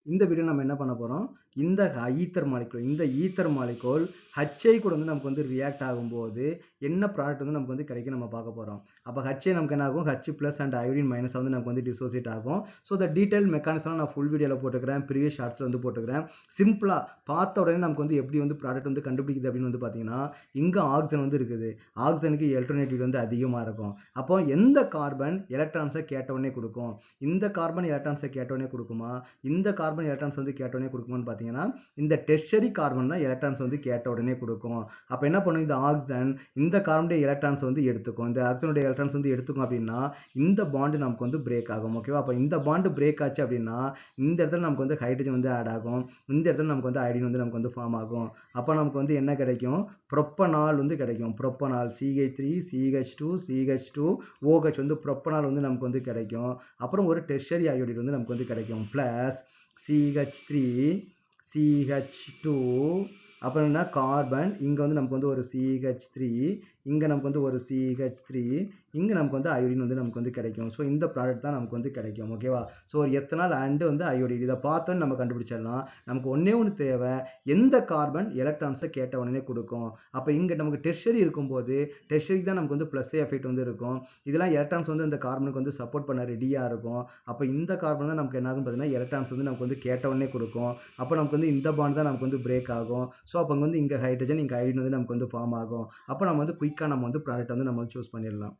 இந்த வீடியோ நம்ம என்ன பண்ண போறோம்? இந்த ஈத்தர் மாலிக்யூல் HI கூட வந்து நமக்கு வந்து ரியாக்ட் ஆகும்போது என்ன ப்ராடக்ட் வந்து நமக்கு வந்து கிடைக்கும் நம்ம பார்க்க போறோம். அப்ப HI நமக்கு என்ன ஆகும்? H+ அண்ட் அயோடின் மைனஸ் வந்து நமக்கு வந்து டிசோசியேட் ஆகும். ஸோ இந்த டீடைல் மெக்கானிசம் நான் ஃபுல் வீடியோல போட்டுக்கிறேன். ப்ரீவியஸ் ஷார்ட்ஸ்ல வந்து போட்டுக்கிறேன். சிம்பிளா பார்த்த உடனே நமக்கு வந்து எப்படி வந்து ப்ராடக்ட் வந்து கண்டுபிடிக்குது அப்படின்னு வந்து பார்த்தீங்கன்னா, இங்க ஆக்ஸிஜன் வந்து இருக்குது. ஆக்ஸிஜனுக்கு எலக்ட்ரோநெகட்டிவிட்டி வந்து அதிகமா இருக்கும். அப்போ எந்த கார்பன் எலக்ட்ரான்ஸை கேட்ட உடனே கொடுக்கும்? இந்த கார்பன் எலக்ட்ரான்ஸை கேட்ட உடனே கொடுக்குமா? இந்த கார்பன் எலக்ட்ரான்ஸ் வந்து கேட்ட உடனே கொடுக்குமான்னு பார்த்தீங்கன்னா, இந்த டெர்ஷரி கார்பன் தான் எலக்ட்ரான்ஸ் வந்து கேட்ட உடனே கொடுக்கும். அப்ப என்ன பண்ணும்? இந்த ஆக்ஸிஜன் இந்த கார்பனுடைய எலக்ட்ரான்ஸ் வந்து எடுத்துக்கும். இந்த ஆக்ஸிஜனுடைய எலக்ட்ரான்ஸ் வந்து எடுத்துக்கும் அப்படின்னா, இந்த பாண்ட் நமக்கு வந்து பிரேக் ஆகும். ஓகேவா? அப்ப இந்த பாண்ட் பிரேக் ஆச்சு அப்படின்னா, இந்த இடத்துல நமக்கு வந்து ஹைட்ரஜன் வந்து ஆட் ஆகும். இந்த இடத்துல நமக்கு வந்து அயோடின் வந்து நமக்கு வந்து ஃபார்ம் ஆகும். அப்ப நமக்கு வந்து என்ன கிடைக்கும்? புரோப்பனால் வந்து கிடைக்கும். புரோப்பனால் CH3 CH2 CH2 OH வந்து புரோப்பனால் வந்து நமக்கு வந்து கிடைக்கும். அப்புறம் ஒரு டெர்ஷரி அயோடைடு வந்து நமக்கு வந்து கிடைக்கும். பிளஸ் CH3 CH2 அப்புறம் என்ன கார்பன் இங்க வந்து நமக்கு வந்து ஒரு CH3 இங்க நமக்கு வந்து ஒரு CH3 இங்க நமக்கு வந்து அயோடின் வந்து நமக்கு வந்து கிடைக்கும். ஸோ இந்த ப்ராடக்ட் தான் நமக்கு வந்து கிடைக்கும். ஓகேவா? ஸோ ஒரு எத்தனால் அண்ட் வந்து அயோடின் இதை பார்த்தோன்னு நம்ம கண்டுபிடிச்சிடலாம். நமக்கு ஒன்னே ஒன்று தேவை, எந்த கார்பன் எலக்ட்ரான்ஸை கேட்ட உடனே கொடுக்கும். அப்போ இங்க நமக்கு டெர்ஷரி இருக்கும்போது டெர்ஷரிக்கு தான் நமக்கு வந்து ப்ளஸ் எஃபெக்ட் வந்து இருக்கும். இதெல்லாம் எலக்ட்ரான்ஸ் வந்து இந்த கார்பனுக்கு வந்து சப்போர்ட் பண்ண ரெடியா இருக்கும். அப்போ இந்த கார்பன் தான் நமக்கு என்ன ஆகும் பார்த்தீங்கன்னா எலக்ட்ரான்ஸ் வந்து நமக்கு வந்து கேட்ட உடனே கொடுக்கும். அப்போ நமக்கு வந்து இந்த பாண்ட் தான் நமக்கு வந்து பிரேக் ஆகும். ஸோ அப்போ வந்து இங்க ஹைட்ரஜன் இங்க அயோடின் வந்து நமக்கு வந்து ஃபார்ம் ஆகும். அப்போ நம்ம வந்து குயிக்கா நம்ம வந்து ப்ராடக்ட் வந்து நம்ம சூஸ் பண்ணிடலாம்.